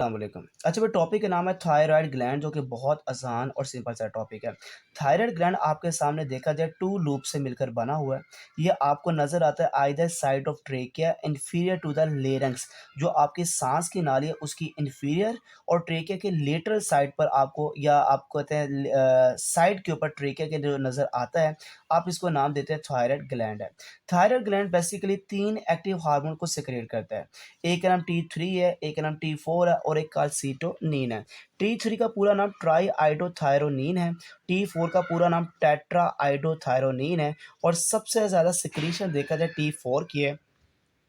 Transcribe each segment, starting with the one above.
अस्सलामुअलैकुम। अच्छा, वो टॉपिक का नाम है थायराइड ग्लैंड, जो कि बहुत आसान और सिंपल सा टॉपिक है। थायराइड ग्लैंड आपके सामने देखा जाए 2 लूप से मिलकर बना हुआ है। ये आपको नज़र आता है either side of trachea inferior to the larynx. जो आपकी सांस की नाली है उसकी इंफीरियर और ट्रेकिया के लेटरल साइड पर आपको, या आप कहते हैं साइड के ऊपर ट्रेकिया के जो नज़र आता है, आप इसको नाम देते हैं थायराइड ग्लैंड है। Thyroid gland basically 3 active hormone को सिक्रेट करता है। एक का नाम T3 है, एक का नाम T4 है और एक काल्सिटोनिन है। T3 का पूरा नाम ट्राई आइडोथायरोनिन है। T4 का पूरा नाम टेट्रा आइडोथायरोनिन है। और सबसे ज़्यादा सिक्रीशन देखा जाए T4 की है,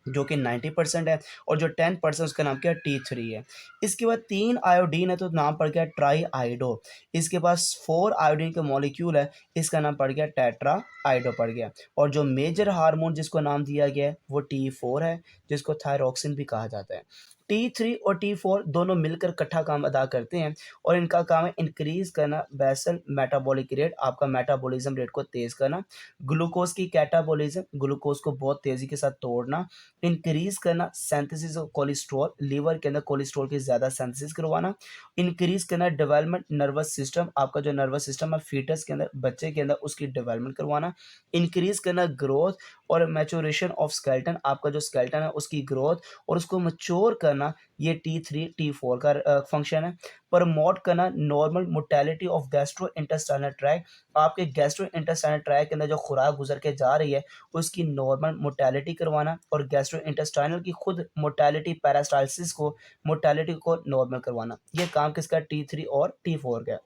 जो कि 90% है। और जो 10% उसका नाम क्या है, T3 है। इसके बाद 3 आयोडीन है तो नाम पड़ गया ट्राई आइडो। इसके पास 4 आयोडीन का मॉलिक्यूल है, इसका नाम पड़ गया टेट्रा आइडो पड़ गया। और जो मेजर हार्मोन जिसको नाम दिया गया है वो T4 है, जिसको थायरोक्सिन भी कहा जाता है। T3 और T4 दोनों मिलकर इकट्ठा काम अदा करते हैं और इनका काम है इंक्रीज करना बेसल मेटाबॉलिक रेट, आपका मेटाबॉलिज्म रेट को तेज करना, ग्लूकोज की कैटाबॉलिज्म, ग्लूकोज को बहुत तेजी के साथ तोड़ना, इंक्रीज करना सिंथेसिस ऑफ कोलेस्ट्रॉल, लीवर के अंदर कोलेस्ट्रॉल की ज़्यादा सिंथेसिस करवाना, इंक्रीज करना डेवलपमेंट नर्वस सिस्टम, आपका जो नर्वस सिस्टम है फीटस के अंदर, बच्चे के अंदर, उसकी डेवलपमेंट करवाना, इंक्रीज करना ग्रोथ और मैच्योरेशन ऑफ स्केलेटन, आपका जो स्केलेटन है उसकी ग्रोथ और उसको मैच्योर करना, ये T3 T4 का फंक्शन है। प्रमोट करना normal mortality of gastro intestinal tract, आपके गैस्ट्रो इंटेस्टाइनल ट्रैक के अंदर जो खुराक गुजर के जा रही है उसकी नॉर्मल मोटेलिटी करवाना और गैस्ट्रोइंटेस्टाइनल की खुद मोटेलिटी पेरिस्टालसिस को मोटेलिटी को नॉर्मल करवाना। ये काम किसका, T3 और T4 का।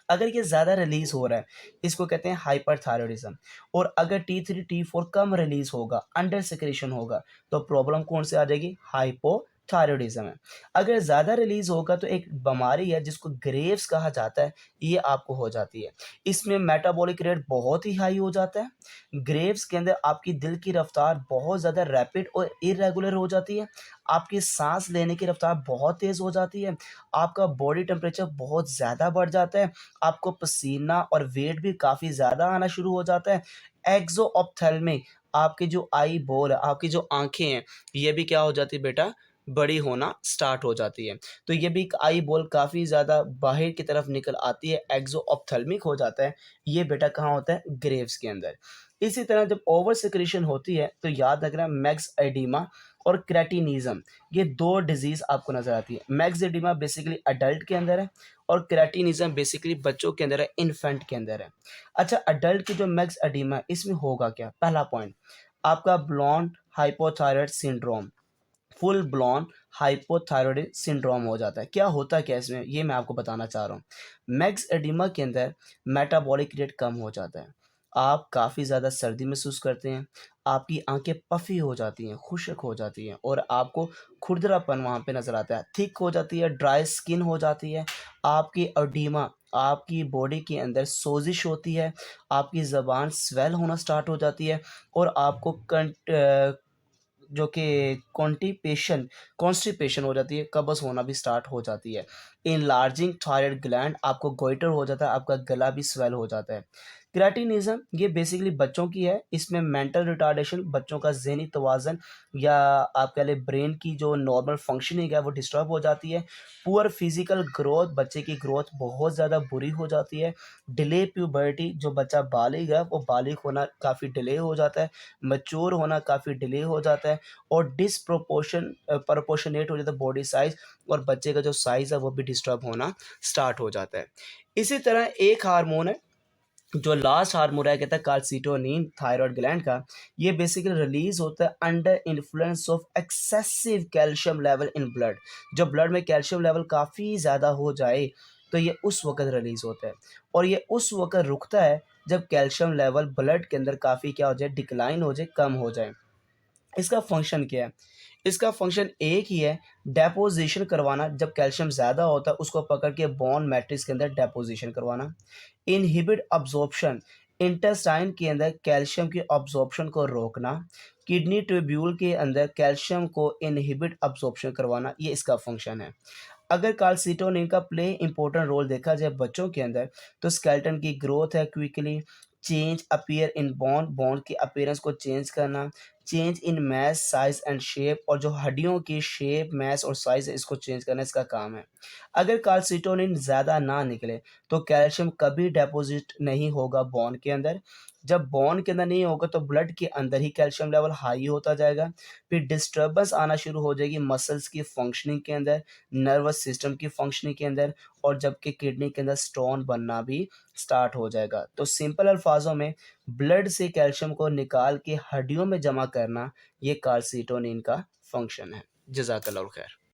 अगर ये ज़्यादा रिलीज़ हो रहा है, इसको कहते हैं हाइपरथायरॉयडिज़्म। और अगर T3 T4 कम रिलीज़ होगा, अंडर सिक्रेशन होगा, तो प्रॉब्लम कौन सी आ जाएगी, हाइपोथायरॉयडिज़्म है। अगर ज़्यादा रिलीज़ होगा तो एक बीमारी है जिसको ग्रेव्स कहा जाता है, ये आपको हो जाती है। इसमें मेटाबॉलिक रेट बहुत ही हाई हो जाता है। ग्रेव्स के अंदर आपकी दिल की रफ्तार बहुत ज़्यादा रैपिड और इर्रेगुलर हो जाती है। आपकी सांस लेने की रफ्तार बहुत तेज़ हो जाती है। आपका बॉडी टेम्परेचर बहुत ज़्यादा बढ़ जाता है। आपको पसीना और वेट भी काफ़ी ज़्यादा आना शुरू हो जाता है। एक्सोऑप्थेल्मिक, आपकी जो आई बॉल है, आपकी जो आँखें हैं, ये भी क्या हो जाती है बेटा, बड़ी होना स्टार्ट हो जाती है। तो ये भी एक आई बॉल काफ़ी ज़्यादा बाहर की तरफ निकल आती है, एक्सोऑप्थेल्मिक हो जाता है। ये बेटा कहाँ होता है, ग्रेव्स के अंदर। इसी तरह जब ओवर सिक्रीशन होती है तो याद रखना मैक्स एडिमा और क्रेटिनिज़्म, ये 2 डिज़ीज़ आपको नज़र आती है। मैक्स एडिमा बेसिकली अडल्ट के अंदर है और क्रेटिनिज़्म बेसिकली बच्चों के अंदर है, इन्फेंट के अंदर है। अच्छा, अडल्ट की जो मैक्स एडिमा है इसमें होगा क्या? पहला पॉइंट, आपका blown hypothyroid syndrome, full blown hypothyroid syndrome हो जाता है। क्या होता क्या है इसमें, ये मैं आपको बताना चाह रहा हूँ। मैक्स एडिमा के अंदर मेटाबॉलिक रेट कम हो जाता है। आप काफ़ी ज़्यादा सर्दी महसूस करते हैं, आपकी आंखें पफ़ी हो जाती हैं, खुश्क हो जाती हैं और आपको खुरदरापन वहाँ पे नज़र आता है, थिक हो जाती है, ड्राई स्किन हो जाती है, आपकी एडिमा, आपकी बॉडी के अंदर सोजिश होती है, आपकी ज़बान स्वेल होना स्टार्ट हो जाती है और आपको जो कि कॉन्स्टिपेशन हो जाती है, कब्ज़ होना भी स्टार्ट हो जाती है। एनलार्जिंग थायराइड ग्लैंड, आपको गोइटर हो जाता है, आपका गला भी स्वेल हो जाता है। क्रेटिनिज़्म ये बेसिकली बच्चों की है, इसमें मेंटल रिटार्डेशन, बच्चों का ज़हनी तवाज़ुन या आप कह लें ब्रेन की जो नॉर्मल फंक्शनिंग है वो डिस्टर्ब हो जाती है। पुअर फिज़िकल ग्रोथ, बच्चे की ग्रोथ बहुत ज़्यादा बुरी हो जाती है। डिले प्यूबर्टी, जो बच्चा बालिग है वो बालिग होना काफ़ी डिले हो जाता है, मैच्योर होना काफ़ी डिले हो जाता है और प्रोपोर्शनेट हो जाता है बॉडी साइज़ और बच्चे का जो साइज़ है वो भी डिस्टर्ब होना स्टार्ट हो जाता है। इसी तरह एक हार्मोन है, जो लास्ट हार्मोन है, कहता है काल्सिटोनिन, थायराइड ग्लैंड का। ये बेसिकली रिलीज होता है under influence of excessive calcium level in blood. जब ब्लड में कैल्शियम लेवल काफ़ी ज़्यादा हो जाए तो ये उस वक़्त रिलीज़ होता है और ये उस वक़्त रुकता है जब कैल्शियम लेवल ब्लड के अंदर काफ़ी क्या हो जाए, डिक्लाइन हो जाए, कम हो जाए। इसका फंक्शन क्या है? इसका फंक्शन एक ही है, डेपोज़िशन करवाना। जब कैल्शियम ज़्यादा होता है उसको पकड़ के बोन मैट्रिक्स के अंदर डेपोज़िशन करवाना। इनहिबिट अब्ज़ॉर्प्शन, इंटेस्टाइन के अंदर कैल्शियम के अब्ज़ॉर्प्शन को रोकना। किडनी ट्यूब्यूल के अंदर कैल्शियम को इनहिबिट अब्ज़ॉर्प्शन करवाना, ये इसका फंक्शन है। अगर काल्सिटोनिन का प्ले इंपॉर्टेंट रोल देखा जाए बच्चों के अंदर, तो स्केलेटन की ग्रोथ है quickly, change appear in bone, bone की अपीयरेंस को चेंज करना, change in mass, size and shape, और जो हड्डियों की शेप, मास और साइज़ है इसको चेंज करना इसका काम है। अगर कैल्शिटोनिन ज़्यादा ना निकले तो कैल्शियम कभी डिपॉज़िट नहीं होगा बोन के अंदर। जब बोन के अंदर नहीं होगा तो ब्लड के अंदर ही कैल्शियम लेवल हाई होता जाएगा। फिर डिस्टर्बेंस आना शुरू हो जाएगी मसल्स की फंक्शनिंग के अंदर, नर्वस सिस्टम की फंक्शनिंग के अंदर, और जबकि किडनी के अंदर स्टोन बनना भी स्टार्ट हो जाएगा। तो सिंपल अल्फाजों में ब्लड से कैल्शियम को निकाल के हड्डियों में जमा करना ये कैल्शिटोनिन का फंक्शन है। जज़ाकल्लाह खैर।